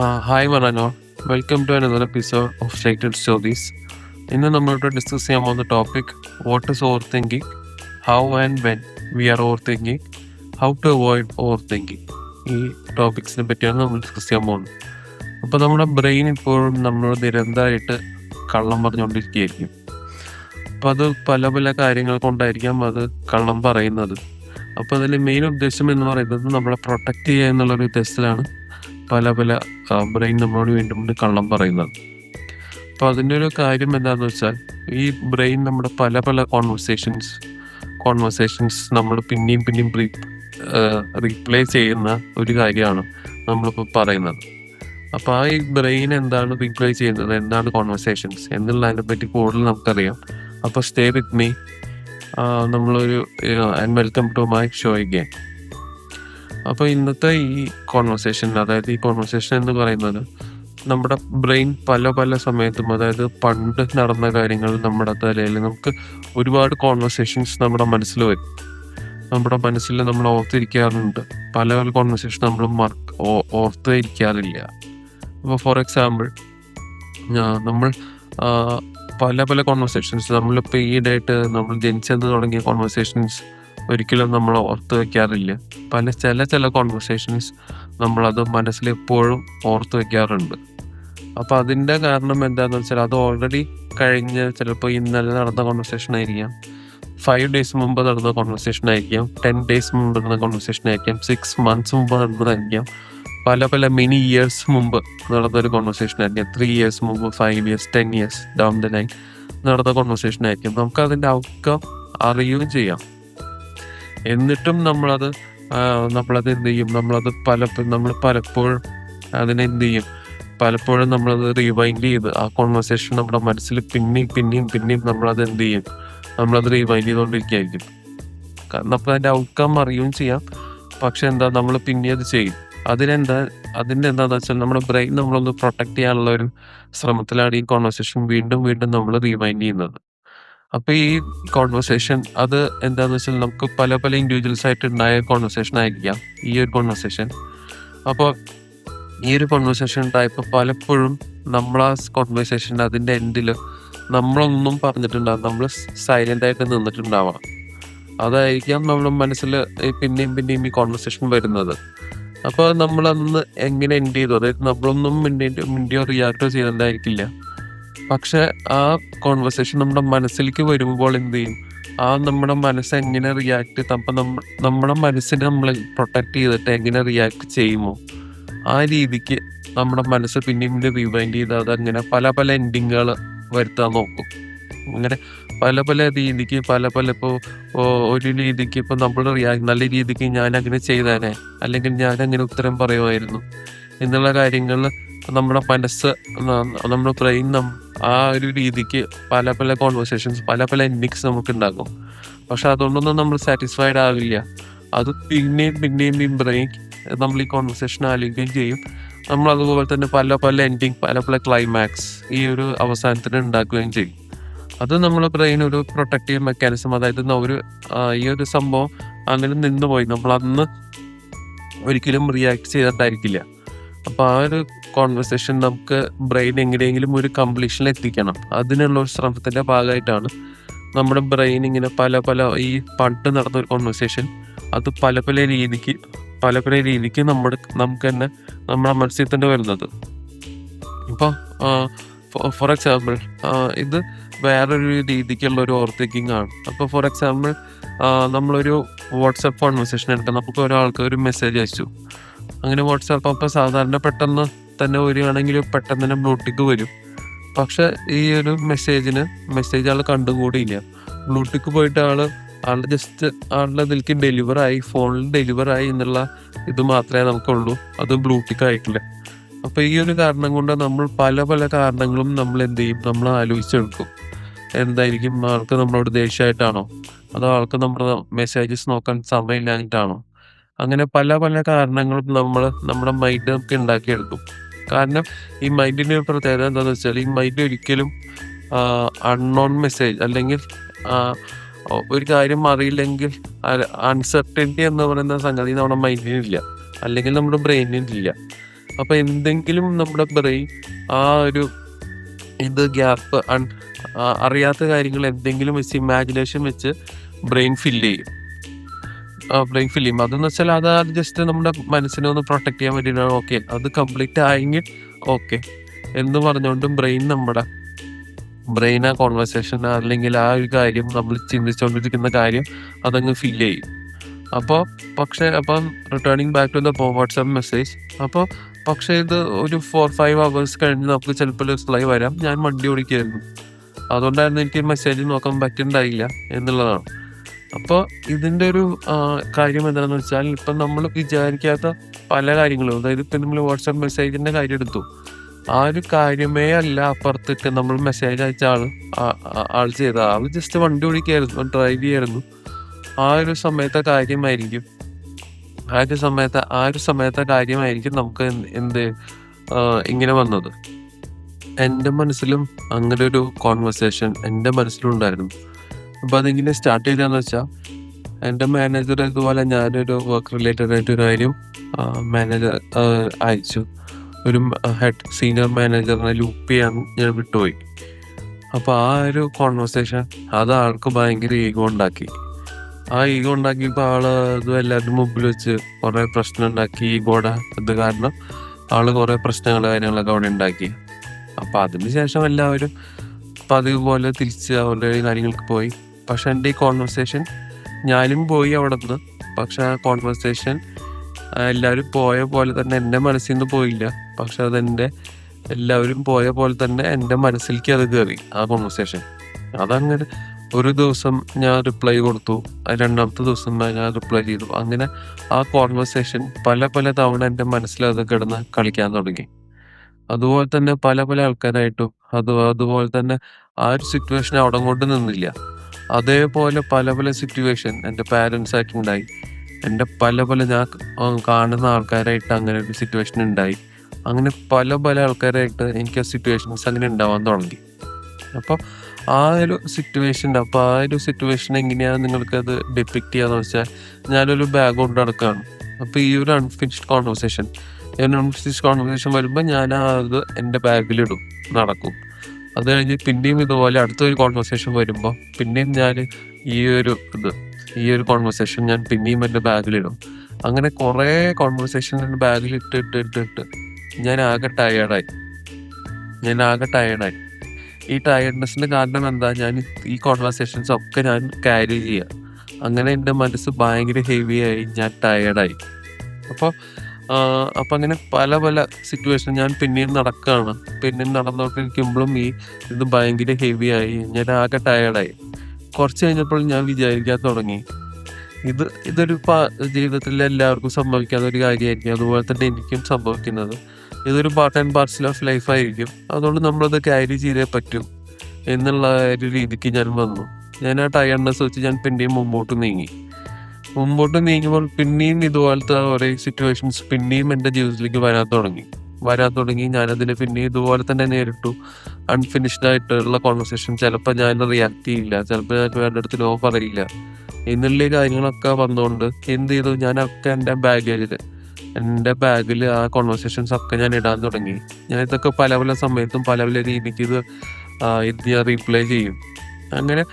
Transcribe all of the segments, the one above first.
Hi മറാനോ, welcome to another episode of stated stories. ഇന്ന് നമ്മളിവിടെ ഡിസ്കസ് ചെയ്യാൻ പോകുന്ന topic what is over thinking, how and when we are over thinking, how to avoid over thinking. ഈ ടോപ്പിക്സിനെ പറ്റിയാണ് നമ്മൾ ഡിസ്കസ് ചെയ്യാൻ പോകുന്നത്. അപ്പോൾ നമ്മുടെ ബ്രെയിൻ ഇപ്പോഴും നമ്മൾ നിരന്തരമായിട്ട് കള്ളം പറഞ്ഞുകൊണ്ടിരിക്കുകയായിരിക്കും. അപ്പോൾ അത് പല പല കാര്യങ്ങൾ കൊണ്ടായിരിക്കാം അത് കള്ളം പറയുന്നത്. അപ്പോൾ അതിൽ മെയിൻ ഉദ്ദേശം എന്ന് പറയുന്നത് നമ്മളെ പ്രൊട്ടക്റ്റ് ചെയ്യുക എന്നുള്ളൊരു ഉദ്ദേശത്തിലാണ് പല പല ബ്രെയിൻ നമ്മളോട് വീണ്ടും വീണ്ടും കള്ളം പറയുന്നത്. അപ്പോൾ അതിൻ്റെ ഒരു കാര്യം എന്താണെന്ന് വെച്ചാൽ, ഈ ബ്രെയിൻ നമ്മുടെ പല പല കോൺവെർസേഷൻസ് നമ്മൾ പിന്നെയും പിന്നെയും റീപ്ലേ ചെയ്യുന്ന ഒരു കാര്യമാണ് നമ്മളിപ്പോൾ പറയുന്നത്. അപ്പോൾ ഈ ബ്രെയിൻ എന്താണ് റീപ്ലേ ചെയ്യുന്നത്, എന്താണ് കോൺവെർസേഷൻസ് എന്നുള്ളതിനെ പറ്റി കൂടുതൽ നമുക്കറിയാം. അപ്പോൾ stay with me. And welcome to my show again. അപ്പോൾ ഇന്നത്തെ ഈ കോൺവെർസേഷൻ എന്ന് പറയുന്നത് നമ്മുടെ ബ്രെയിൻ പല പല സമയത്തും, അതായത് പണ്ട് നടന്ന കാര്യങ്ങൾ നമ്മുടെ തലയിൽ നമുക്ക് ഒരുപാട് കോൺവെർസേഷൻസ് നമ്മുടെ മനസ്സിൽ വരും. നമ്മുടെ മനസ്സിൽ നമ്മൾ ഓർത്തിരിക്കാറുണ്ട്. പല പല കോൺവെർസേഷൻ നമ്മൾ ഓർത്തിരിക്കാറില്ല. അപ്പോൾ ഫോർ എക്സാമ്പിൾ, നമ്മൾ പല പല കോൺവെർസേഷൻസ് നമ്മളിപ്പോൾ ഈയിടെയായിട്ട് നമ്മൾ ജനിച്ചെന്ന് തുടങ്ങിയ കോൺവെർസേഷൻസ് ഒരിക്കലും നമ്മൾ ഓർത്ത് വയ്ക്കാറില്ല. ചില കോൺവെർസേഷൻസ് നമ്മളത് മനസ്സിൽ എപ്പോഴും ഓർത്ത് വയ്ക്കാറുണ്ട്. അപ്പോൾ അതിൻ്റെ കാരണം എന്താണെന്ന് വെച്ചാൽ, അത് ഓൾറെഡി കഴിഞ്ഞ് ചിലപ്പോൾ ഇന്നലെ നടന്ന കോൺവെർസേഷൻ ആയിരിക്കാം, 5 days മുമ്പ് നടന്ന കോൺവെർസേഷൻ ആയിരിക്കാം, 10 days മുമ്പ് നടന്ന കോൺവെർസേഷൻ ആയിരിക്കാം, 6 months മുമ്പ് നടന്നതായിരിക്കാം, പല പല മെനി ഇയേഴ്സ് മുമ്പ് നടന്നൊരു കോൺവെർസേഷൻ ആയിരിക്കാം, 3 years മുമ്പ്, 5 years, 10 years down the line നടന്ന കോൺവെർസേഷൻ ആയിരിക്കും. നമുക്ക് അതിൻ്റെ ഔട്ട്കം അറിയുകയും ചെയ്യാം. എന്നിട്ടും നമ്മളത് എന്ത് ചെയ്യും, നമ്മൾ പലപ്പോഴും അതിനെന്ത് ചെയ്യും, പലപ്പോഴും നമ്മളത് റിവൈൻഡ് ചെയ്ത് ആ കോൺവെർസേഷൻ നമ്മുടെ മനസ്സിൽ പിന്നെയും നമ്മളത് എന്ത് ചെയ്യും, നമ്മളത് റിവൈൻഡ് ചെയ്തുകൊണ്ടിരിക്കുകയായിരിക്കും. കാരണം അപ്പോൾ അതിൻ്റെ ഔട്ട്കം അറിയുകയും ചെയ്യാം. പക്ഷെ നമ്മൾ പിന്നെ അത് ചെയ്യും. അതിൻ്റെ എന്താണെന്ന് വെച്ചാൽ, നമ്മുടെ ബ്രെയിൻ നമ്മളൊന്ന് പ്രൊട്ടക്ട് ചെയ്യാനുള്ള ഒരു ശ്രമത്തിലാണ് ഈ കോൺവെർസേഷൻ വീണ്ടും നമ്മൾ റിവൈൻഡ് ചെയ്യുന്നത്. അപ്പോൾ ഈ കോൺവെർസേഷൻ അത് എന്താണെന്ന് വെച്ചാൽ, നമുക്ക് പല പല ഇൻഡിവിജ്വൽസ് ആയിട്ട് ഉണ്ടായ കോൺവെർസേഷൻ ആയിരിക്കാം ഈ ഒരു കോൺവെർസേഷൻ. അപ്പോൾ ഈ ഒരു കോൺവെർസേഷൻ ഉണ്ടായപ്പോൾ പലപ്പോഴും നമ്മൾ ആ കോൺവെർസേഷൻ അതിൻ്റെ എൻഡിൽ നമ്മളൊന്നും പറഞ്ഞിട്ടുണ്ടാകും, നമ്മൾ സൈലൻ്റ് ആയിട്ട് നിന്നിട്ടുണ്ടാവാം. അതായിരിക്കാം നമ്മുടെ മനസ്സിൽ പിന്നെയും ഈ കോൺവെർസേഷൻ വരുന്നത്. അപ്പോൾ നമ്മളന്ന് എങ്ങനെ എൻഡ് ചെയ്തു, അതായത് നമ്മളൊന്നും മിണ്ടിയോ റിയാക്റ്റോ ചെയ്തിട്ടുണ്ടായിരിക്കില്ല. പക്ഷെ ആ കോൺവെർസേഷൻ നമ്മുടെ മനസ്സിലേക്ക് വരുമ്പോൾ എന്ത് ചെയ്യും, നമ്മുടെ മനസ്സ് എങ്ങനെ റിയാക്ട്, അപ്പം നമ്മുടെ മനസ്സിനെ നമ്മൾ പ്രൊട്ടക്ട് ചെയ്തിട്ട് എങ്ങനെ റിയാക്ട് ചെയ്യുമോ ആ രീതിക്ക് നമ്മുടെ മനസ്സ് പിന്നെയും റിവൈൻഡ് ചെയ്ത് അതങ്ങനെ പല പല എൻഡിങ്ങുകൾ വരുത്താൻ നോക്കും. അങ്ങനെ പല പല രീതിക്ക് ഇപ്പോൾ ഒരു രീതിക്ക് ഇപ്പോൾ നമ്മൾ നല്ല രീതിക്ക് ഞാൻ അങ്ങനെ ചെയ്തേനെ, അല്ലെങ്കിൽ ഞാൻ അങ്ങനെ ഉത്തരം പറയുമായിരുന്നു എന്നുള്ള കാര്യങ്ങൾ നമ്മുടെ മനസ്സ്, നമ്മുടെ ബ്രെയിൻ ആ ഒരു രീതിക്ക് പല പല കോൺവെർസേഷൻസ്, പല പല എൻഡിങ്സ് നമുക്ക് ഉണ്ടാകും. പക്ഷെ അതുകൊണ്ടൊന്നും നമ്മൾ സാറ്റിസ്ഫൈഡ് ആവില്ല. അത് പിന്നെയും ഈ ബ്രെയിൻ നമ്മൾ ഈ കോൺവെർസേഷൻ ആലോചിക്കുകയും ചെയ്യും. നമ്മൾ അതുപോലെ തന്നെ പല പല എൻഡിങ്, പല പല ക്ലൈമാക്സ് ഈ ഒരു അവസാനത്തിന് ഉണ്ടാക്കുകയും ചെയ്യും. അത് നമ്മളെ ബ്രെയിൻ ഒരു പ്രൊട്ടക്റ്റീവ് മെക്കാനിസം, അതായത് ഈ ഒരു സംഭവം അങ്ങനെ നിന്നുപോയി, നമ്മൾ അന്ന് ഒരിക്കലും റിയാക്ട് ചെയ്തിട്ടായിരിക്കില്ല. അപ്പോൾ ആ ഒരു കോൺവെർസേഷൻ നമുക്ക് ബ്രെയിൻ എങ്ങനെയെങ്കിലും ഒരു കംപ്ലീഷനിൽ എത്തിക്കണം. അതിനുള്ള ഒരു ശ്രമത്തിൻ്റെ ഭാഗമായിട്ടാണ് നമ്മുടെ ബ്രെയിൻ ഇങ്ങനെ പല പല ഈ പണ്ട് നടന്ന ഒരു കോൺവെർസേഷൻ അത് പല പല രീതിക്ക് നമുക്ക് തന്നെ നമ്മുടെ മനസ്സിൽ തന്നെ വരുന്നത്. ഇപ്പോൾ ഫോർ എക്സാമ്പിൾ, ഇത് വേറൊരു രീതിക്കുള്ള ഒരു ഓവർ തിങ്കിങ് ആണ്. അപ്പോൾ ഫോർ എക്സാമ്പിൾ, നമ്മളൊരു വാട്സാപ്പ് കോൺവെർസേഷൻ എടുക്കാം. നമുക്ക് ഒരാൾക്ക് ഒരു മെസ്സേജ് അയച്ചു. അങ്ങനെ വാട്സാപ്പ് അപ്പോൾ സാധാരണ പെട്ടെന്ന് തന്നെ വരികയാണെങ്കിൽ പെട്ടെന്ന് തന്നെ ബ്ലൂടിക്ക് വരും. പക്ഷെ ഈ ഒരു മെസ്സേജ് ആൾ കണ്ടുകൂടിയില്ല. ബ്ലൂടിക്ക് പോയിട്ട് ആൾ ജസ്റ്റ് ആളുടെ ഇതിലേക്ക് ഫോണിൽ ഡെലിവറായി എന്നുള്ള ഇത് മാത്രമേ നമുക്കുള്ളൂ, അത് ബ്ലൂടിക്ക് ആയിട്ടില്ല. അപ്പോൾ ഈ ഒരു കാരണം കൊണ്ട് നമ്മൾ പല പല കാരണങ്ങളും നമ്മൾ എന്ത് ചെയ്യും, നമ്മൾ ആലോചിച്ചെടുക്കും. എന്തായിരിക്കും, ആൾക്ക് നമ്മളോട് ദേഷ്യമായിട്ടാണോ, അതോ ആൾക്ക് നമ്മുടെ മെസ്സേജസ് നോക്കാൻ സമയമില്ലാഞ്ഞിട്ടാണോ, അങ്ങനെ പല പല കാരണങ്ങളും നമ്മുടെ മൈൻഡ് നമുക്ക് ഉണ്ടാക്കിയെടുക്കും. കാരണം ഈ മൈൻഡിൻ്റെ ഒരു പ്രത്യേകത എന്താണെന്ന് വെച്ചാൽ, ഈ മൈൻഡ് ഒരിക്കലും അൺനോൺ മെസ്സേജ് അല്ലെങ്കിൽ ഒരു കാര്യം അറിയില്ലെങ്കിൽ അൺസർട്ടനിറ്റി എന്ന് പറയുന്ന സംഗതി നമ്മുടെ മൈൻഡിനില്ല, അല്ലെങ്കിൽ നമ്മുടെ ബ്രെയിനിനില്ല. അപ്പോൾ എന്തെങ്കിലും നമ്മുടെ ബ്രെയിൻ ആ ഒരു ഗ്യാപ്പ് അറിയാത്ത കാര്യങ്ങൾ എന്തെങ്കിലും വെച്ച് ഇമാജിനേഷൻ വെച്ച് ബ്രെയിൻ ഫില്ല് ചെയ്യും. അതെന്ന് വെച്ചാൽ അത് ജസ്റ്റ് നമ്മുടെ മനസ്സിനെ ഒന്ന് പ്രൊട്ടക്ട് ചെയ്യാൻ വേണ്ടിയിട്ടാണ്. ഓക്കെ, അത് കംപ്ലീറ്റ് ആയെങ്കിൽ ഓക്കെ എന്ന് പറഞ്ഞുകൊണ്ട് ബ്രെയിൻ ആ കോൺവെർസേഷൻ അല്ലെങ്കിൽ ആ ഒരു കാര്യം നമ്മൾ ചിന്തിച്ചുകൊണ്ടിരിക്കുന്ന കാര്യം അതങ്ങ് ഫില്ല് ചെയ്യും. അപ്പം returning back to the WhatsApp message. പക്ഷേ ഇത് ഒരു 4-5 hours കഴിഞ്ഞ് നമുക്ക് ചിലപ്പോൾ റിപ്ലൈ വരാം. ഞാൻ വണ്ടി ഓടിക്കുകയായിരുന്നു, അതുകൊണ്ടായിരുന്നു എനിക്ക് മെസ്സേജ് നോക്കാൻ പറ്റുന്നുണ്ടായില്ല എന്നുള്ളതാണ്. അപ്പോൾ ഇതിൻ്റെ ഒരു കാര്യം എന്താണെന്ന് വെച്ചാൽ, ഇപ്പം നമ്മൾ വിചാരിക്കാത്ത പല കാര്യങ്ങളും, അതായത് ഇപ്പം നമ്മൾ വാട്സാപ്പ് മെസ്സേജിൻ്റെ കാര്യം എടുത്തു, ആ ഒരു കാര്യമേ അല്ല അപ്പുറത്തേക്ക് നമ്മൾ മെസ്സേജ് അയച്ച ആൾ ചെയ്ത ആൾ ജസ്റ്റ് വണ്ടി ഓടിക്കുകയായിരുന്നു, ഡ്രൈവ് ചെയ്യായിരുന്നു. ആ ഒരു സമയത്തെ കാര്യമായിരിക്കും നമുക്ക് ഇങ്ങനെ വന്നത്. എൻ്റെ മനസ്സിലും അങ്ങനെ ഒരു കോൺവെർസേഷൻ എൻ്റെ മനസ്സിലുണ്ടായിരുന്നു. അപ്പോൾ അതെങ്ങനെ സ്റ്റാർട്ട് ചെയ്തതെന്ന് വെച്ചാൽ, എൻ്റെ മാനേജർ ഇതുപോലെ ഞാനൊരു വർക്ക് റിലേറ്റഡ് ആയിട്ടൊരു കാര്യം മാനേജർ അയച്ചു. ഒരു സീനിയർ മാനേജറിനെ ലൂപ്പ് ചെയ്യാൻ ഞാൻ വിട്ടുപോയി. അപ്പോൾ ആ ഒരു കോൺവെർസേഷൻ അത് ആൾക്ക് ഭയങ്കര ഈഗോ ഉണ്ടാക്കി. ആ ഈഗോ ഉണ്ടാക്കിയപ്പോൾ ഇത് എല്ലാവരുടെ മുമ്പിൽ വെച്ച് കുറേ പ്രശ്നം ഉണ്ടാക്കി. ഈഗോയുടെ ഇത് കാരണം കുറേ കാര്യങ്ങളൊക്കെ അവിടെ ഉണ്ടാക്കി. അപ്പോൾ അതിന് ശേഷം എല്ലാവരും പതിവ് പോലെ തിരിച്ച് അവരുടെ കാര്യങ്ങൾക്ക് പോയി. പക്ഷെ എൻ്റെ ഈ കോൺവെർസേഷൻ, ഞാനും പോയി അവിടെ നിന്ന്. പക്ഷെ ആ കോൺവെർസേഷൻ എല്ലാവരും പോയ പോലെ തന്നെ എൻ്റെ മനസ്സിൽ നിന്ന് പോയില്ല. പക്ഷെ എല്ലാവരും പോയ പോലെ തന്നെ എൻ്റെ മനസ്സിലേക്ക് അത് കയറി ആ കോൺവെർസേഷൻ. അതങ്ങനെ ഒരു ദിവസം ഞാൻ റിപ്ലൈ കൊടുത്തു, രണ്ടാമത്തെ ദിവസം ഞാൻ റിപ്ലൈ ചെയ്തു. അങ്ങനെ ആ കോൺവെർസേഷൻ പല തവണ എൻ്റെ മനസ്സിലത് കിടന്ന് കളിക്കാൻ തുടങ്ങി. അതുപോലെ തന്നെ പല ആൾക്കാരായിട്ടും അതുപോലെ തന്നെ ആ ഒരു സിറ്റുവേഷൻ അവിടെ കൊണ്ട് നിന്നില്ല. അതേപോലെ പല സിറ്റുവേഷൻ എൻ്റെ പാരൻസ് ആയിട്ടുണ്ടായി. എൻ്റെ ഞാൻ കാണുന്ന ആൾക്കാരായിട്ട് അങ്ങനെ ഒരു സിറ്റുവേഷൻ ഉണ്ടായി. അങ്ങനെ പല ആൾക്കാരായിട്ട് എനിക്ക് ആ സിറ്റുവേഷൻസ് അങ്ങനെ ഉണ്ടാവാൻ തുടങ്ങി. അപ്പോൾ ആ ഒരു സിറ്റുവേഷൻ എങ്ങനെയാണ് നിങ്ങൾക്കത് ഡിപ്പിക്റ്റ് ചെയ്യാന്ന് വെച്ചാൽ, ഞാനൊരു ബാഗ് കൊണ്ട് നടക്കുകയാണ്. അപ്പോൾ ഈ ഒരു അൺഫിനിഷ്ഡ് കോൺവെർസേഷൻ വരുമ്പോൾ ഞാൻ അത് എൻ്റെ ബാഗിലിടും, നടക്കും. അത് കഴിഞ്ഞ് പിന്നെയും ഇതുപോലെ അടുത്തൊരു കോൺവെർസേഷൻ വരുമ്പോൾ പിന്നെയും ഞാൻ ഈ ഒരു കോൺവെർസേഷൻ ഞാൻ പിന്നെയും എൻ്റെ ബാഗിലിടും. അങ്ങനെ കുറേ കോൺവെർസേഷൻ എൻ്റെ ബാഗിലിട്ട് ഞാൻ ആകെ ടയേർഡായി. ഈ ടയർഡ്നെസ്സിൻ്റെ കാരണം എന്താ, ഞാൻ ഈ കോൺവെർസേഷൻസ് ഒക്കെ ഞാൻ ക്യാരി ചെയ്യുക. അങ്ങനെ എൻ്റെ മനസ്സ് ഭയങ്കര ഹെവിയായി, ഞാൻ ടയേർഡായി. അപ്പോൾ അങ്ങനെ പല സിറ്റുവേഷൻ ഞാൻ പിന്നെയും നടക്കുകയാണ്. നടന്നുകൊണ്ടിരിക്കുമ്പോഴും ഇത് ഭയങ്കര ഹെവിയായി, ഞാൻ ആകെ ടയേർഡായി. കുറച്ച് കഴിഞ്ഞപ്പോൾ ഞാൻ വിചാരിക്കാൻ തുടങ്ങി, ഇതൊരു ജീവിതത്തിൽ എല്ലാവർക്കും സംഭവിക്കാത്ത ഒരു കാര്യമായിരിക്കും. അതുപോലെ തന്നെ എനിക്കും സംഭവിക്കുന്നത്. ഇതൊരു part and parcel of life ആയിരിക്കും. അതുകൊണ്ട് നമ്മളത് ക്യാരി ചെയ്തേ പറ്റും എന്നുള്ള ഒരു രീതിക്ക് ഞാൻ വന്നു. ഞാൻ ആ ടയർഡ്നെസ് വെച്ച് ഞാൻ പിന്നെയും മുമ്പോട്ട് നീങ്ങുമ്പോൾ പിന്നെയും ഇതുപോലത്തെ ഓരോ സിറ്റുവേഷൻസ് പിന്നെയും എൻ്റെ ജീവിതത്തിലേക്ക് വരാൻ തുടങ്ങി. ഞാനതിനെ പിന്നെ ഇതുപോലെ തന്നെ നേരിട്ടു. അൺഫിനിഷ്ഡ് ആയിട്ടുള്ള കോൺവെർസേഷൻ. ചിലപ്പോൾ ഞാൻ റിയാക്ട് ചെയ്യില്ല, ചിലപ്പോൾ ഞാൻ വേണ്ട അടുത്ത് നോ പറയില്ല എന്നുള്ള കാര്യങ്ങളൊക്കെ വന്നുകൊണ്ട് എന്ത് ചെയ്തു, ഞാനൊക്കെ എൻ്റെ ബാഗിൽ ആ കോൺവെർസേഷൻസ് ഒക്കെ ഞാൻ ഇടാൻ തുടങ്ങി. ഞാൻ ഇതൊക്കെ പല സമയത്തും പല രീതിക്ക് ഇത് ഞാൻ റീപ്ലൈ ചെയ്യും. അങ്ങനെ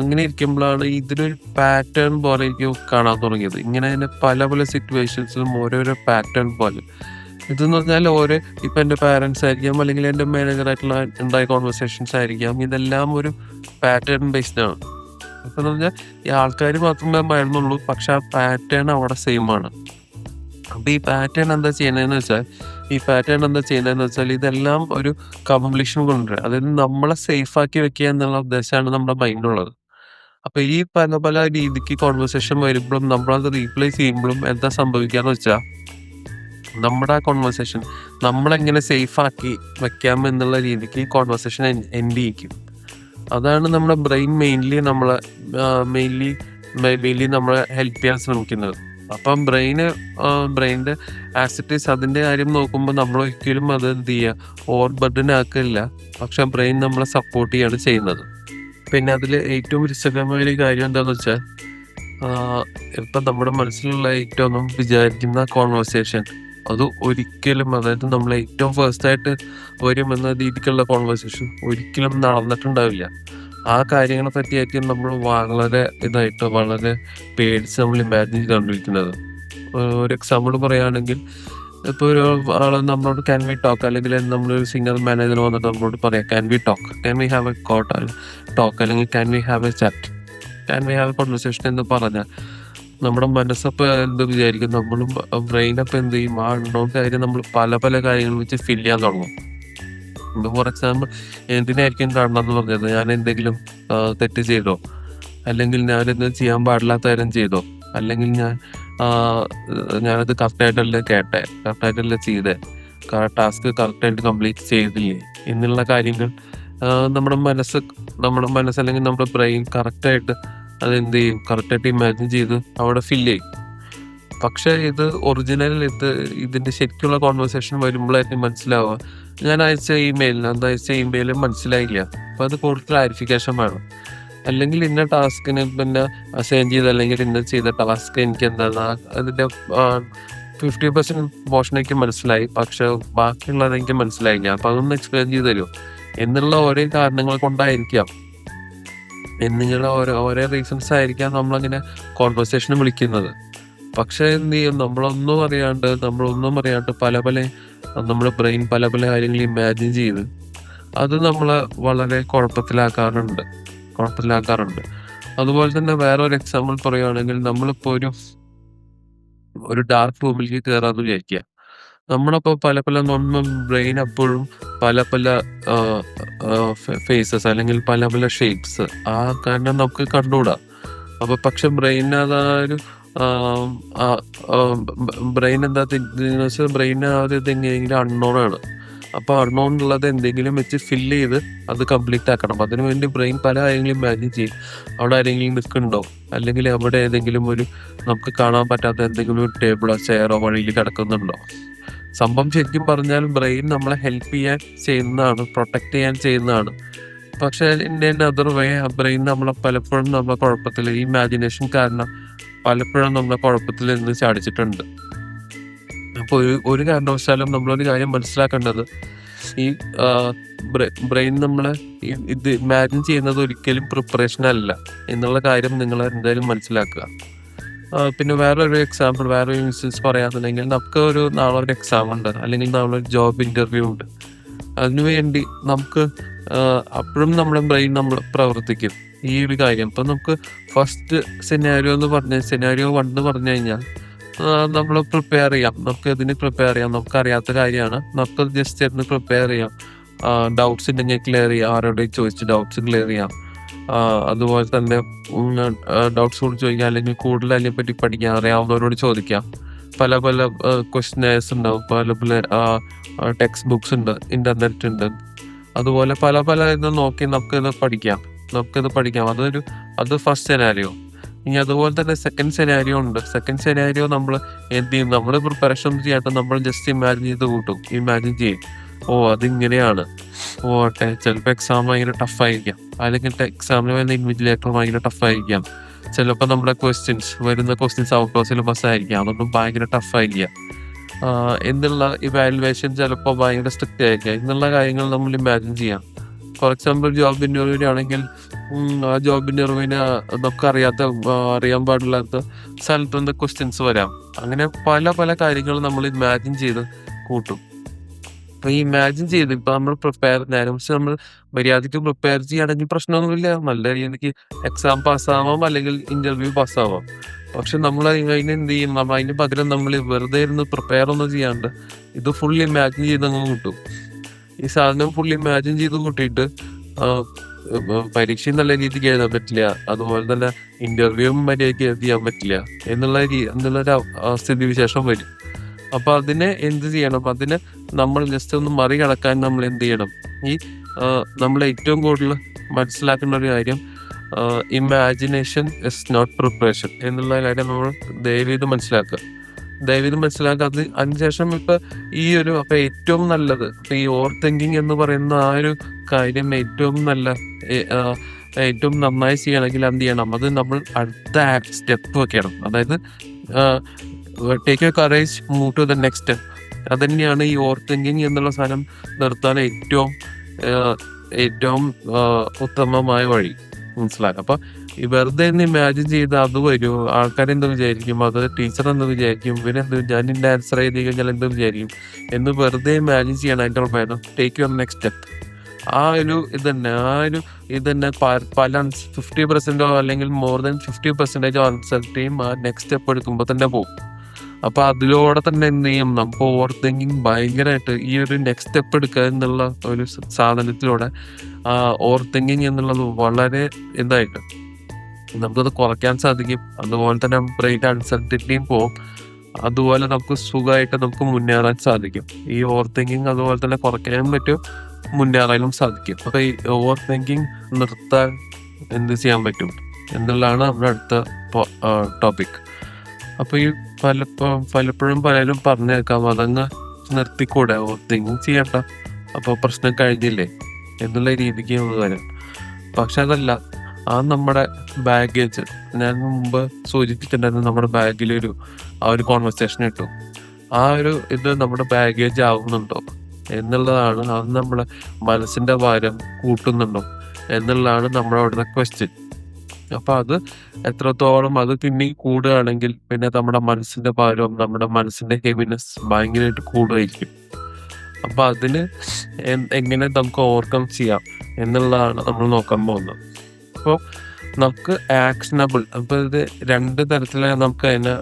അങ്ങനെ ഇരിക്കുമ്പോഴാണ് ഇതിനൊരു പാറ്റേൺ പോലെ എനിക്ക് കാണാൻ തുടങ്ങിയത്. ഇങ്ങനെ തന്നെ പല സിറ്റുവേഷൻസിലും ഓരോരോ പാറ്റേൺ പോലെ. ഇതെന്ന് പറഞ്ഞാൽ ഇപ്പം എൻ്റെ പാരൻസ് ആയിരിക്കാം, അല്ലെങ്കിൽ എൻ്റെ മാനേജറായിട്ടുള്ള ഉണ്ടായ കോൺവെർസേഷൻസ് ആയിരിക്കാം. ഇതെല്ലാം ഒരു പാറ്റേൺ ബേസ്ഡ് ആണ്. ഇപ്പം എന്ന് പറഞ്ഞാൽ ഈ ആൾക്കാർ മാത്രമേ മറന്നുള്ളൂ, പക്ഷെ ആ പാറ്റേൺ അവിടെ സെയിം ആണ്. അപ്പോൾ ഈ പാറ്റേൺ എന്താ ചെയ്യുന്നതെന്ന് വെച്ചാൽ ഇതെല്ലാം ഒരു കംപ്ലീഷൻ കൊണ്ടുവരിക. അതായത് നമ്മളെ സേഫാക്കി വെക്കുക എന്നുള്ള ഉദ്ദേശമാണ് നമ്മുടെ മൈൻഡിലുള്ളത്. അപ്പോൾ ഈ പല രീതിക്ക് കോൺവെർസേഷൻ വരുമ്പോഴും നമ്മളത് റീപ്ലേ ചെയ്യുമ്പോഴും എന്താ സംഭവിക്കാന്ന് വെച്ചാൽ, നമ്മുടെ ആ കോൺവെർസേഷൻ നമ്മളെങ്ങനെ സേഫാക്കി വെക്കാം എന്നുള്ള രീതിക്ക് കോൺവെർസേഷൻ എൻഡ് ചെയ്യിക്കും. അതാണ് നമ്മുടെ ബ്രെയിൻ മെയിൻലി നമ്മളെ ഹെൽപ്പ് ചെയ്യാൻ ശ്രമിക്കുന്നത്. അപ്പം ബ്രെയിൻ്റെ ആസിറ്റീസ് അതിൻ്റെ കാര്യം നോക്കുമ്പോൾ നമ്മൾ ഒരിക്കലും അത് എന്ത് ചെയ്യുക, ഓവർ ബർഡൻ ആക്കില്ല. പക്ഷെ ബ്രെയിൻ നമ്മളെ സപ്പോർട്ട് ചെയ്യാണ് ചെയ്യുന്നത്. പിന്നെ അതിൽ ഏറ്റവും രസകരമായ ഒരു കാര്യം എന്താണെന്ന് വെച്ചാൽ, ഇപ്പം നമ്മുടെ മനസ്സിലുള്ള ഏറ്റവും നമ്മൾ വിചാരിക്കുന്ന കോൺവെർസേഷൻ അത് ഒരിക്കലും, അതായത് നമ്മൾ ഏറ്റവും ഫസ്റ്റായിട്ട് വരുമെന്ന രീതിക്കുള്ള കോൺവെർസേഷൻ ഒരിക്കലും നടന്നിട്ടുണ്ടാവില്ല. ആ കാര്യങ്ങളെ പറ്റിയായിരിക്കും നമ്മൾ വളരെ ഇതായിട്ട് വളരെ പേടിച്ച് നമ്മൾ ഇമാജിൻ ചെയ്തുകൊണ്ടിരിക്കുന്നത്. ഒരു എക്സാമ്പിൾ പറയുകയാണെങ്കിൽ, ഇപ്പോൾ ഒരു ആള് നമ്മളോട് ക്യാൻ വി ടോക്ക്, അല്ലെങ്കിൽ നമ്മളൊരു സിംഗർ മാനേജർ വന്നിട്ട് നമ്മളോട് പറയാം can we talk, can we have a talk, അല്ലെങ്കിൽ can we have a chat, can we have a conversation എന്ന് പറഞ്ഞാൽ നമ്മുടെ മനസ്സപ്പോൾ എന്ത് വിചാരിക്കും, നമ്മളും ബ്രെയിനപ്പോൾ എന്ത് ചെയ്യും, ആ ഉണ്ടോന്ന കാര്യം നമ്മൾ പല പല കാര്യങ്ങൾ വെച്ച് ഫില്ല് ചെയ്യാൻ തുടങ്ങും. ഇപ്പോൾ ഫോർ എക്സാമ്പിൾ, എന്തിനായിരിക്കും കാണണം എന്ന് പറഞ്ഞത്, ഞാൻ എന്തെങ്കിലും തെറ്റ് ചെയ്തോ, അല്ലെങ്കിൽ ഞാനിത് ചെയ്യാൻ പാടില്ലാത്ത കാര്യം ചെയ്തോ, അല്ലെങ്കിൽ ഞാനത് കറക്റ്റായിട്ടല്ലേ കേട്ടെ, കറക്റ്റായിട്ടല്ലേ ചെയ്തേ, ടാസ്ക് കറക്റ്റായിട്ട് കംപ്ലീറ്റ് ചെയ്തില്ലേ എന്നുള്ള കാര്യങ്ങൾ നമ്മുടെ മനസ്സ് അല്ലെങ്കിൽ നമ്മുടെ ബ്രെയിൻ കറക്റ്റായിട്ട് അതെന്ത് ചെയ്യും, കറക്റ്റായിട്ട് ഇമാജിൻ ചെയ്ത് അവിടെ ഫില്ല് ചെയ്യും. പക്ഷെ ഇതിന്റെ ശരിക്കുള്ള കോൺവെർസേഷൻ വരുമ്പോഴായിരിക്കും മനസ്സിലാവുക, ഞാൻ അയച്ച ഇമെയിൽ മനസ്സിലായില്ല. അപ്പൊ അത് കൂടുതൽ ക്ലാരിഫിക്കേഷൻ വേണം. അല്ലെങ്കിൽ ഇന്ന ടാസ്കിന് പിന്നെ അസൈൻ ചെയ്ത്, അല്ലെങ്കിൽ ഇന്ന ചെയ്ത ടാസ്ക് എനിക്ക് എന്താണ് അതിന്റെ 50% പോർഷൻ എനിക്ക് മനസ്സിലായി, പക്ഷെ ബാക്കിയുള്ളത് എനിക്ക് മനസ്സിലായില്ല. അപ്പൊ അതൊന്ന് എക്സ്പ്ലെയിൻ ചെയ്ത് തരുമോ എന്നുള്ള ഓരോ കാരണങ്ങൾ കൊണ്ടായിരിക്കാം, എന്നിങ്ങനെ ഓരോ റീസൺസ് ആയിരിക്കാം നമ്മളങ്ങനെ കോൺവെർസേഷന് വിളിക്കുന്നത്. പക്ഷെ എന്ത് ചെയ്യും, നമ്മളൊന്നും അറിയാണ്ട് നമ്മുടെ ബ്രെയിൻ പല പല കാര്യങ്ങൾ ഇമാജിൻ ചെയ്ത് അത് നമ്മളെ വളരെ കുഴപ്പത്തിലാക്കാറുണ്ട്. അതുപോലെ തന്നെ വേറെ ഒരു എക്സാമ്പിൾ പറയുകയാണെങ്കിൽ, നമ്മളിപ്പോ ഒരു ഡാർക്ക് റൂമിലേക്ക് കയറാന്ന് വിചാരിക്കുക. നമ്മളപ്പോ നമ്മുടെ ബ്രെയിൻ അപ്പോഴും പല പല ഫേസസ് അല്ലെങ്കിൽ പല പല ഷേപ്സ് ആ കാരണം നമുക്ക് കണ്ടുകൂടാ. അപ്പൊ പക്ഷെ ബ്രെയിൻ എങ്ങനെയെങ്കിലും അൺനോൺ ആണ്. അപ്പൊ അൺനോൺ ഉള്ളത് എന്തെങ്കിലും വെച്ച് ഫില്ല് ചെയ്ത് അത് കംപ്ലീറ്റ് ആക്കണം. അതിനുവേണ്ടി ബ്രെയിൻ പല കാര്യങ്ങളും ഇമാജിൻ ചെയ്യും. അവിടെ ആരെങ്കിലും നിൽക്കുന്നുണ്ടോ, അല്ലെങ്കിൽ അവിടെ ഏതെങ്കിലും നമുക്ക് കാണാൻ പറ്റാത്ത എന്തെങ്കിലും ഒരു ടേബിളോ ചെയറോ വഴിയിൽ കിടക്കുന്നുണ്ടോ. സംഭവം ശരിക്കും പറഞ്ഞാൽ ബ്രെയിൻ നമ്മളെ ഹെൽപ്പ് ചെയ്യാൻ ചെയ്യുന്നതാണ്, പ്രൊട്ടക്ട് ചെയ്യാൻ ചെയ്യുന്നതാണ്. പക്ഷെ അതർ വേ ബ്രെയിൻ പലപ്പോഴും നമ്മളെ കുഴപ്പത്തിൽ, ഈ ഇമാജിനേഷൻ കാരണം പലപ്പോഴും നമ്മളെ കുഴപ്പത്തിൽ നിന്ന് ചാടിച്ചിട്ടുണ്ട്. അപ്പോൾ ഒരു കാരണവശാലും നമ്മളൊരു കാര്യം മനസ്സിലാക്കേണ്ടത്, ഈ ബ്രെയിൻ നമ്മളെ ഇത് ഇമാജിൻ ചെയ്യുന്നത് ഒരിക്കലും പ്രിപ്പറേഷൻ അല്ല എന്നുള്ള കാര്യം നിങ്ങൾ എന്തായാലും മനസ്സിലാക്കുക. പിന്നെ വേറൊരു ഇൻസ്റ്റൻസ് പറയാന്നുണ്ടെങ്കിൽ, നമുക്ക് നാളെ ഒരു എക്സാം ഉണ്ട്, അല്ലെങ്കിൽ നാളെ ഒരു ജോബ് ഇന്റർവ്യൂ ഉണ്ട്. അതിനുവേണ്ടി നമുക്ക് അപ്പോഴും നമ്മുടെ ബ്രെയിൻ നമ്മൾ പ്രവർത്തിക്കും ഈ ഒരു കാര്യം. ഇപ്പം നമുക്ക് ഫസ്റ്റ് സെനാരിയോ 1 എന്ന് പറഞ്ഞു കഴിഞ്ഞാൽ നമ്മൾ പ്രിപ്പയർ ചെയ്യാം, നമുക്ക് അറിയാത്ത കാര്യമാണ്, നമുക്ക് ജസ്റ്റ് ഒന്ന് പ്രിപ്പയർ ചെയ്യാം. ഡൗട്ട്സ് ഉണ്ടെങ്കിൽ ക്ലിയർ ചെയ്യാം, ആരോടെയും ചോദിച്ച് ഡൗട്ട്സ് ക്ലിയർ ചെയ്യാം. അതുപോലെ തന്നെ ഡൗട്ട്സ് കൂടി ചോദിക്കാം, അല്ലെങ്കിൽ കൂടുതൽ അതിനെപ്പറ്റി പഠിക്കാം, അറിയാവുന്നവരോട് ചോദിക്കാം. പല പല ക്വസ്റ്റ്യനേഴ്സ് ഉണ്ടാവും, പല പല ടെക്സ്റ്റ് ബുക്സ് ഉണ്ട്, ഇന്റർനെറ്റ് ഉണ്ട്. അതുപോലെ പല പല ഇത് നോക്കി നമുക്കിത് പഠിക്കാം. അത് ഫസ്റ്റ് സെനാരിയോ. ഇനി അതുപോലെ തന്നെ സെക്കൻഡ് സെനാരിയോ ഉണ്ട്. സെക്കൻഡ് സെനാരിയോ നമ്മൾ എന്ത് ചെയ്യും, നമ്മൾ പ്രിപ്പറേഷൻ ചെയ്യാത്ത നമ്മൾ ജസ്റ്റ് ഇമാജിൻ ചെയ്യും, അതിങ്ങനെയാണ്, ചിലപ്പോൾ എക്സാം ഭയങ്കര ടഫായിരിക്കാം, അല്ലെങ്കിൽ എക്സാമിന് വരുന്ന ഇൻവിജിലേറ്റർ ഭയങ്കര ടഫായിരിക്കാം. ചിലപ്പോൾ നമ്മുടെ വരുന്ന ക്വസ്റ്റ്യൻസ് ഔട്ട് ഓഫ് സിലബസ് ആയിരിക്കാം, അതൊന്നും ഭയങ്കര ടഫായിരിക്കാം. എന്നുള്ള ഇവാലുവേഷൻ ചിലപ്പോൾ ഭയങ്കര സ്ട്രിക്റ്റ് ആയിരിക്കാം. എന്നുള്ള കാര്യങ്ങൾ നമ്മൾ ഇമാജിൻ ചെയ്യാം. ഫോർ എക്സാമ്പിൾ ജോബ് ഇന്റർവ്യൂ ആണെങ്കിൽ, ആ ജോബ് ഇന്റർവ്യൂവിന് നമുക്ക് അറിയാൻ പാടില്ലാത്ത സ്ഥലത്ത് നിന്ന് ക്വസ്റ്റ്യൻസ് വരാം. അങ്ങനെ പല പല കാര്യങ്ങൾ നമ്മൾ ഇമാജിൻ ചെയ്ത് കൂട്ടും. അപ്പൊ ഈ ഇമാജിൻ ചെയ്ത് ഇപ്പൊ നമ്മൾ നമ്മൾ മര്യാദയ്ക്ക് പ്രിപ്പയർ ചെയ്യുകയാണെങ്കിൽ പ്രശ്നമൊന്നുമില്ല, നല്ല രീതിക്ക് എക്സാം പാസ്സാവാം, അല്ലെങ്കിൽ ഇന്റർവ്യൂ പാസ്സാവാം. പക്ഷെ നമ്മൾ അതിനെന്ത് ചെയ്യും, അതിന് പകരം നമ്മൾ വെറുതെ ഇരുന്ന് പ്രിപ്പയർ ഒന്നും ചെയ്യാണ്ട് ഇത് ഫുൾ ഇമാജിൻ ചെയ്തങ്ങ് കൂട്ടും. ഈ സാധനം ഫുൾ ഇമാജിൻ ചെയ്ത് കൂട്ടിയിട്ട് പരീക്ഷയും നല്ല രീതിക്ക് എഴുതാൻ പറ്റില്ല, അതുപോലെ തന്നെ ഇന്റർവ്യൂവും മര്യാദയ്ക്ക് ചെയ്യാൻ പറ്റില്ല എന്നുള്ളൊരു സ്ഥിതിവിശേഷം വരും. അപ്പൊ അതിനെ എന്ത് ചെയ്യണം, അതിനെ നമ്മൾ ജസ്റ്റ് ഒന്ന് മറികടക്കാൻ നമ്മൾ എന്ത് ചെയ്യണം, നമ്മൾ ഏറ്റവും കൂടുതൽ മനസ്സിലാക്കേണ്ട ഒരു കാര്യം, ഇമാജിനേഷൻ ഇസ് നോട്ട് പ്രിപ്പറേഷൻ എന്നുള്ള കാര്യം നമ്മൾ ദയവേത് മനസ്സിലാക്കുക. അതിനുശേഷം അപ്പൊ ഏറ്റവും നല്ലത്, ഈ ഓവർ തിങ്കിങ് എന്ന് പറയുന്ന ആ ഒരു കാര്യം ഏറ്റവും നല്ല ഏറ്റവും നന്നായി ചെയ്യണമെങ്കിൽ എന്ത് ചെയ്യണം? അത് നമ്മൾ അടുത്ത സ്റ്റെപ്പ് വെക്കണം. അതായത് take your courage, move to the next step. അതന്നെയാണ് ഈ ഓവർ തിങ്കിങ് എന്നുള്ള സാധനം നിർത്താൻ ഏറ്റവും ഉത്തമമായ വഴി. മനസ്സിലാക്കാം. അപ്പൊ ഈ വെറുതെ ഒന്ന് ഇമാജിൻ ചെയ്ത് അത് വരുമോ, ആൾക്കാരെന്ത് വിചാരിക്കും, അത് ടീച്ചർ എന്ത് വിചാരിക്കും, ഞാൻ ഇന്ന ആൻസർ ചെയ്ത് കഴിഞ്ഞാൽ എന്ത് വിചാരിക്കും എന്ന് വെറുതെ ഇമാജിൻ ചെയ്യണം. അതിൻ്റെ ഭേദം ടേക്ക് യുവർ നെക്സ്റ്റ് സ്റ്റെപ്പ്. ഇതന്നെ പല 50% അല്ലെങ്കിൽ മോർ ദാൻ 50% അൺസർട്ടയും ആ നെക്സ്റ്റ് സ്റ്റെപ്പ് എടുക്കുമ്പോൾ തന്നെ പോകും. അപ്പൊ അതിലൂടെ തന്നെ എന്ത് ചെയ്യും, നമുക്ക് ഓവർ തിങ്കിങ് ഭയങ്കരമായിട്ട് ഈ ഒരു നെക്സ്റ്റ് സ്റ്റെപ്പ് എടുക്കുക എന്നുള്ള ഒരു സാധനത്തിലൂടെ ഓവർ തിങ്കിങ് എന്നുള്ളത് വളരെ ഇതായിട്ട് നമുക്കത് കുറയ്ക്കാൻ സാധിക്കും. അതുപോലെ തന്നെ ബ്രെയിൻ അൺസർട്ടനിറ്റിയും പോകും. അതുപോലെ നമുക്ക് സുഖമായിട്ട് നമുക്ക് മുന്നേറാൻ സാധിക്കും. ഈ ഓവർ തിങ്കിങ് അതുപോലെ തന്നെ കുറയ്ക്കാനും പറ്റും, മുന്നേറാനും സാധിക്കും. അപ്പൊ ഈ ഓവർ തിങ്കിങ് നിർത്താൻ എന്ത് ചെയ്യാൻ പറ്റും എന്നുള്ളതാണ് നമ്മുടെ അടുത്ത ടോപ്പിക്. അപ്പൊ ഈ പലപ്പോഴും പലരും പറഞ്ഞേക്കാം, അതങ്ങ് നിർത്തിക്കൂടെ, ഓവർ തിങ്കിങ് ചെയ്യണ്ട, അപ്പൊ പ്രശ്നം കഴിഞ്ഞില്ലേ എന്നുള്ള രീതിക്ക് വരും. പക്ഷെ അതല്ല, നമ്മുടെ ബാഗേജ് ഞാൻ മുമ്പ് സൂചിപ്പിച്ചിട്ടുണ്ടായിരുന്നു. നമ്മുടെ ബാഗിലൊരു ഒരു കോൺവെർസേഷൻ ഇട്ടു. ഇത് നമ്മുടെ ബാഗേജ് ആവുന്നുണ്ടോ എന്നുള്ളതാണ്. അത് നമ്മുടെ മനസ്സിന്റെ ഭാരം കൂട്ടുന്നുണ്ടോ എന്നുള്ളതാണ് നമ്മുടെ അവിടുത്തെ ക്വസ്റ്റ്യൻ. അപ്പൊ അത് എത്രത്തോളം അത് പിന്നെ കൂടുകയാണെങ്കിൽ പിന്നെ നമ്മുടെ മനസ്സിന്റെ ഭാരവും നമ്മുടെ മനസ്സിന്റെ ഹെവിനെസ് ഭയങ്കരമായിട്ട് കൂടുമായിരിക്കും. അപ്പൊ അതിന് എങ്ങനെ നമുക്ക് ഓവർകം ചെയ്യാം എന്നുള്ളതാണ് നമ്മൾ നോക്കാൻ പോകുന്നത്. അപ്പോൾ നമുക്ക് ആക്ഷനബിൾ, അപ്പൊ ഇത് 2 തരത്തില് നമുക്ക് അതിനെ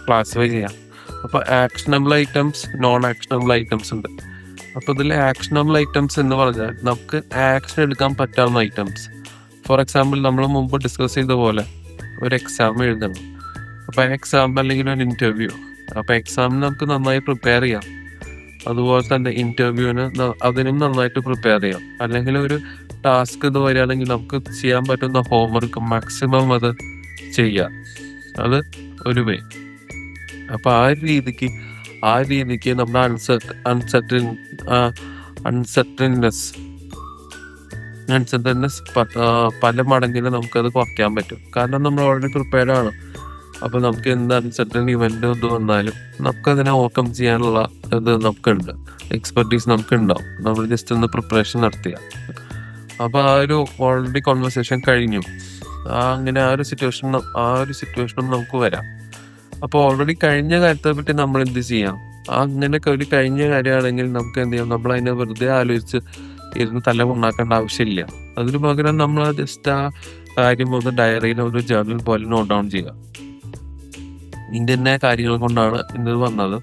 ക്ലാസിഫൈ ചെയ്യാം. അപ്പൊ actionable items, non actionable items ഉണ്ട്. അപ്പൊ ഇതിലെ ആക്ഷനബിൾ ഐറ്റംസ് എന്ന് പറഞ്ഞാൽ നമുക്ക് ആക്ഷൻ എടുക്കാൻ പറ്റാവുന്ന ഐറ്റംസ്. ഫോർ എക്സാമ്പിൾ, നമ്മൾ മുമ്പ് ഡിസ്കസ് ചെയ്ത പോലെ ഒരു എക്സാം എഴുതണം. അപ്പൊ എക്സാം അല്ലെങ്കിൽ ഒരു ഇന്റർവ്യൂ. അപ്പൊ എക്സാമിന് നമുക്ക് നന്നായി പ്രിപ്പയർ ചെയ്യാം. അതുപോലെ തന്നെ ഇന്റർവ്യൂവിന് അതിനും നന്നായിട്ട് പ്രിപ്പയർ ചെയ്യാം. അല്ലെങ്കിൽ ഒരു ടാസ്ക് ഇത് വരികയാണെങ്കിൽ നമുക്ക് ചെയ്യാൻ പറ്റുന്ന ഹോംവർക്ക് മാക്സിമം അത് ചെയ്യാം. അത് ഒരു വേ. അപ്പൊ ആ രീതിക്ക് നമ്മുടെ അൺസർട്ടൻനെസ് പല മടങ്ങിൽ നമുക്കത് കുറയ്ക്കാൻ പറ്റും. കാരണം നമ്മൾ ഓൾറെഡി പ്രിപ്പയർഡ് ആണ്. അപ്പൊ നമുക്ക് എന്ത് അൺസർട്ടൻ ഇവന്റ് ഇത് വന്നാലും നമുക്കതിനെ ഓവർകം ചെയ്യാനുള്ള ഇത് നമുക്കുണ്ട്, എക്സ്പെർട്ടീസ് നമുക്ക് ഉണ്ടാവും. നമ്മൾ ജസ്റ്റ് ഒന്ന് പ്രിപ്പറേഷൻ നടത്തിയ. അപ്പൊ ഓൾറെഡി കോൺവെർസേഷൻ കഴിഞ്ഞു. അങ്ങനെ ആ ഒരു സിറ്റുവേഷനും നമുക്ക് വരാം. അപ്പൊ ഓൾറെഡി കഴിഞ്ഞ കാര്യത്തെ പറ്റി നമ്മൾ എന്ത് ചെയ്യാം? അങ്ങനെയൊക്കെ ഒരു കഴിഞ്ഞ കാര്യമാണെങ്കിൽ നമുക്ക് എന്ത് ചെയ്യാം, നമ്മൾ അതിനെ വെറുതെ ആലോചിച്ച് ഇരുന്ന് തല ഉണ്ടാക്കേണ്ട ആവശ്യമില്ല. അതിന് പകരം നമ്മൾ ജസ്റ്റ് ആ കാര്യം ഒന്ന് ഡയറിയിൽ ഒരു ജേർണൽ പോലെ നോട്ട് ഡൗൺ ചെയ്യുക. ഇതിന്റെ കാര്യങ്ങൾ കൊണ്ടാണ് ഇത് വന്നത്.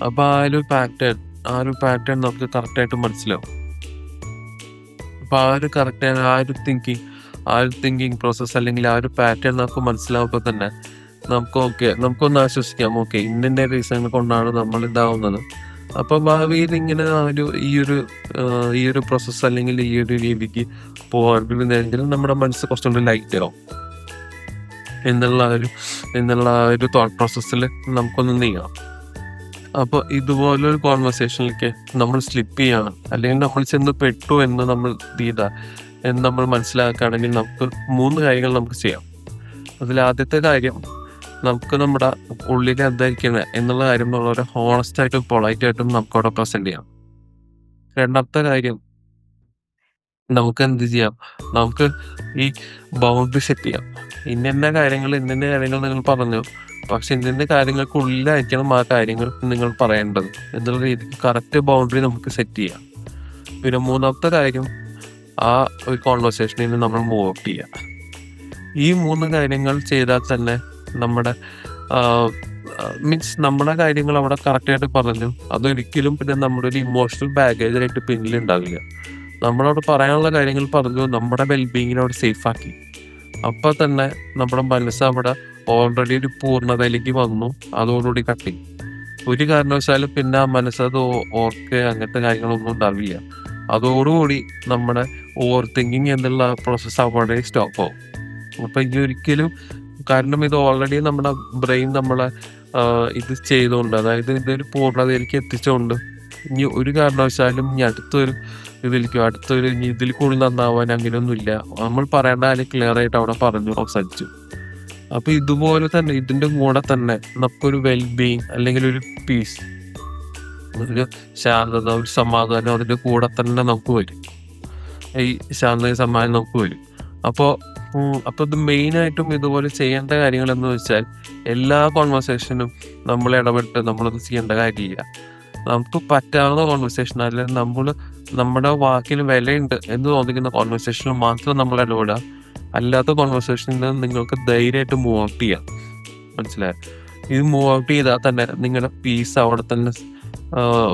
അപ്പൊ ആ ഒരു പാറ്റേൺ നമുക്ക് കറക്റ്റായിട്ട് മനസ്സിലാവും. അപ്പൊ ആ ഒരു തിങ്കിങ് പ്രോസസ് അല്ലെങ്കിൽ ആ ഒരു പാറ്റേൺ നമുക്ക് മനസ്സിലാവുമ്പോൾ തന്നെ നമുക്കൊന്ന് ആശ്വസിക്കാം. ഓക്കെ, ഇന്ന റീസൺ കൊണ്ടാണ് നമ്മൾ ഇതാവുന്നത്. അപ്പൊ ഭാവിയിൽ ഇങ്ങനെ ഈ ഒരു പ്രോസസ്സ് അല്ലെങ്കിൽ ഈ ഒരു രീതിക്ക് പോകാൻ നമ്മുടെ മനസ്സ് കുറച്ചുകൂടി ലൈറ്റ് ആവും എന്നുള്ള ഒരു തോട്ട് പ്രോസസ്സിൽ നമുക്കൊന്ന് നീങ്ങാം. അപ്പോൾ ഇതുപോലൊരു കോൺവെർസേഷനിലേക്ക് നമ്മൾ സ്ലിപ്പ് ചെയ്യാണ് അല്ലെങ്കിൽ നമ്മൾ ചെന്ന് പെട്ടു എന്ന് നമ്മൾ മനസ്സിലാക്കുകയാണെങ്കിൽ നമുക്ക് 3 കാര്യങ്ങൾ നമുക്ക് ചെയ്യാം. അതിൽ ആദ്യത്തെ കാര്യം, നമുക്ക് നമ്മുടെ ഉള്ളിൽ എന്തായിരിക്കുന്നത് എന്നുള്ള കാര്യം വളരെ ഹോണസ്റ്റ് ആയിട്ടും പൊളൈറ്റ് ആയിട്ടും നമുക്കവിടെ പ്രസന്റ് ചെയ്യാം. രണ്ടാമത്തെ കാര്യം, നമുക്ക് എന്ത് ചെയ്യാം, നമുക്ക് ഈ ബൗണ്ടറി സെറ്റ് ചെയ്യാം. ഇന്ന കാര്യങ്ങൾ നിങ്ങൾ പറഞ്ഞു, പക്ഷെ ഇന്ന കാര്യങ്ങൾക്കുള്ളിലായിരിക്കണം ആ കാര്യങ്ങൾ നിങ്ങൾ പറയേണ്ടത് എന്നുള്ള രീതിക്ക് കറക്റ്റ് ബൗണ്ടറി നമുക്ക് സെറ്റ് ചെയ്യാം. പിന്നെ 3ാമത്തെ കാര്യം, ആ ഒരു കോൺവെർസേഷനിൽ നമ്മൾ മൂവ് ഔട്ട് ചെയ്യാം. ഈ 3 കാര്യങ്ങൾ ചെയ്താൽ തന്നെ നമ്മുടെ നമ്മുടെ കാര്യങ്ങൾ അവിടെ കറക്റ്റായിട്ട് പറഞ്ഞു. അതൊരിക്കലും പിന്നെ നമ്മുടെ ഒരു ഇമോഷണൽ ബാഗേജായിട്ട് പിന്നിലുണ്ടാവില്ല. നമ്മളോട് പറയാനുള്ള കാര്യങ്ങൾ പറഞ്ഞു, നമ്മുടെ വെൽബീങ്ങിനെ അവിടെ സേഫ് ആക്കി. അപ്പൊ തന്നെ നമ്മുടെ മനസ്സ് അവിടെ ഓൾറെഡി ഒരു പൂർണ്ണതയിലേക്ക് വന്നു. അതോടുകൂടി കട്ടി. ഒരു കാരണവശാലും പിന്നെ ആ മനസ്സത് അങ്ങനത്തെ കാര്യങ്ങളൊന്നും ഉണ്ടാവില്ല. അതോടുകൂടി നമ്മുടെ ഓവർ തിങ്കിങ് എന്നുള്ള പ്രോസസ്സ് അവിടെ സ്റ്റോപ്പ് ആവും. അപ്പൊ ഇനി ഒരിക്കലും, കാരണം ഇത് ഓൾറെഡി നമ്മുടെ ബ്രെയിൻ നമ്മളെ ഇത് ചെയ്തുകൊണ്ട്, അതായത് ഇതൊരു പൂർണ്ണതയിലേക്ക് എത്തിച്ചുകൊണ്ട് ഇനി ഒരു കാരണവശാലും അടുത്തൊരു ഇതിലേക്കും അടുത്തൊരു ഇനി ഇതിൽ കൂടുതൽ നന്നാവാൻ അങ്ങനെയൊന്നുമില്ല. നമ്മൾ പറയേണ്ട കാര്യം ക്ലിയർ ആയിട്ട് അവിടെ പറഞ്ഞു സംസാരിച്ചു. അപ്പൊ ഇതുപോലെ തന്നെ ഇതിന്റെ കൂടെ തന്നെ നമുക്കൊരു വെൽബീയിങ് അല്ലെങ്കിൽ ഒരു പീസ്, ഒരു ശാന്തത, ഒരു സമാധാനം അതിന്റെ കൂടെ തന്നെ നമുക്ക് വരും. ഈ ശാന്തത സമാധാനം നമുക്ക് വരും. അപ്പോൾ ഇത് മെയിനായിട്ടും ഇതുപോലെ ചെയ്യേണ്ട കാര്യങ്ങൾ എന്ന് വെച്ചാൽ എല്ലാ കോൺവെർസേഷനും നമ്മൾ ഇടപെട്ട് നമ്മളത് ചെയ്യേണ്ട കാര്യമില്ല. നമുക്ക് പറ്റാവുന്ന കോൺവെർസേഷൻ, അല്ലെങ്കിൽ നമ്മുടെ വാക്കിന് വിലയുണ്ട് എന്ന് തോന്നിക്കുന്ന കോൺവെർസേഷനിൽ മാത്രം നമ്മൾ ഇടപെടുക. അല്ലാത്ത കോൺവെർസേഷനിൽ നിങ്ങൾക്ക് ധൈര്യമായിട്ട് മൂവ് ഔട്ട് ചെയ്യാം. മനസ്സിലായോ? ഇത് മൂവ് ഔട്ട് ചെയ്താൽ തന്നെ നിങ്ങളുടെ പീസ് അവിടെ തന്നെ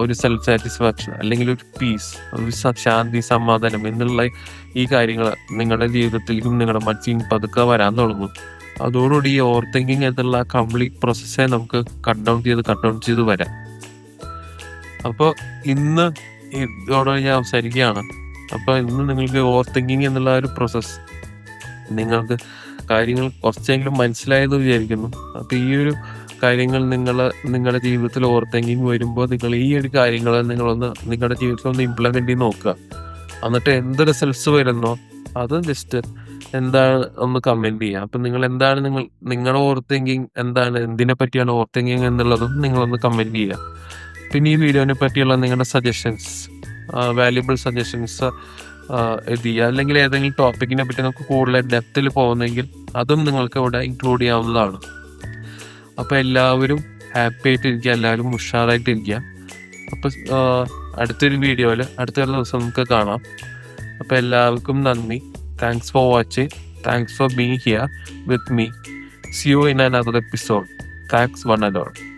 ഒരു സെൽഫ് സാറ്റിസ്ഫാക്ഷൻ അല്ലെങ്കിൽ ഒരു പീസ്, ഒരു ശാന്തി, സമാധാനം എന്നുള്ള ഈ കാര്യങ്ങൾ നിങ്ങളുടെ ജീവിതത്തിലേക്കും നിങ്ങളുടെ മനസ്സിലും പതുക്കെ വരാൻ തുടങ്ങും. അതോടുകൂടി ഈ ഓവർ തിങ്കിങ് എന്നുള്ള കംപ്ലീറ്റ് പ്രോസസ്സെ നമുക്ക് കട്ട് ഡൗൺ ചെയ്ത് വരാം. അപ്പോൾ ഇന്ന് ഇതോടെ ഞാൻ അവസാനിക്കുകയാണ്. അപ്പോൾ ഇന്ന് നിങ്ങൾക്ക് ഓവർ തിങ്കിങ് എന്നുള്ള ഒരു പ്രോസസ്സ് നിങ്ങൾക്ക് കാര്യങ്ങൾ കുറച്ചെങ്കിലും മനസ്സിലായെന്ന് വിചാരിക്കുന്നു. അപ്പോൾ ഈ ഒരു കാര്യങ്ങൾ നിങ്ങളുടെ ജീവിതത്തിൽ ഓവർ തിങ്കിങ് വരുമ്പോൾ നിങ്ങൾ ഈ ഒരു കാര്യങ്ങൾ നിങ്ങളുടെ ജീവിതത്തിൽ ഒന്ന് ഇംപ്ലിമെന്റ് ചെയ്ത് നോക്കുക. എന്നിട്ട് എന്ത് റിസൾട്ട്സ് വരുന്നോ അത് ജസ്റ്റ് എന്താണ് ഒന്ന് കമന്റ് ചെയ്യുക. അപ്പം നിങ്ങളുടെ ഓവർ തിങ്കിങ് എന്താണ്, എന്തിനെ പറ്റിയാണ് ഓവർ തിങ്കിങ് എന്നുള്ളതും നിങ്ങളൊന്ന് കമന്റ് ചെയ്യുക. പിന്നെ ഈ വീഡിയോനെ പറ്റിയുള്ള നിങ്ങളുടെ സജഷൻസ്, വാല്യുബിൾ സജഷൻസ് ഇത് ചെയ്യുക. അല്ലെങ്കിൽ ഏതെങ്കിലും ടോപ്പിക്കിനെ പറ്റി നമുക്ക് കൂടുതൽ ഡെപ്തിൽ പോകുന്നെങ്കിൽ അതും നിങ്ങൾക്ക് ഇവിടെ ഇൻക്ലൂഡ് ചെയ്യാവുന്നതാണ്. അപ്പോൾ എല്ലാവരും ഹാപ്പി ആയിട്ടിരിക്കുക, എല്ലാവരും ഉഷാറായിട്ടിരിക്കുക. അപ്പോൾ അടുത്തൊരു വീഡിയോയിൽ അടുത്തൊരു ദിവസം നമുക്ക് കാണാം. അപ്പോൾ എല്ലാവർക്കും നന്ദി. Thanks for watching. Thanks for being here with me. See you in another episode. Thanks one and all.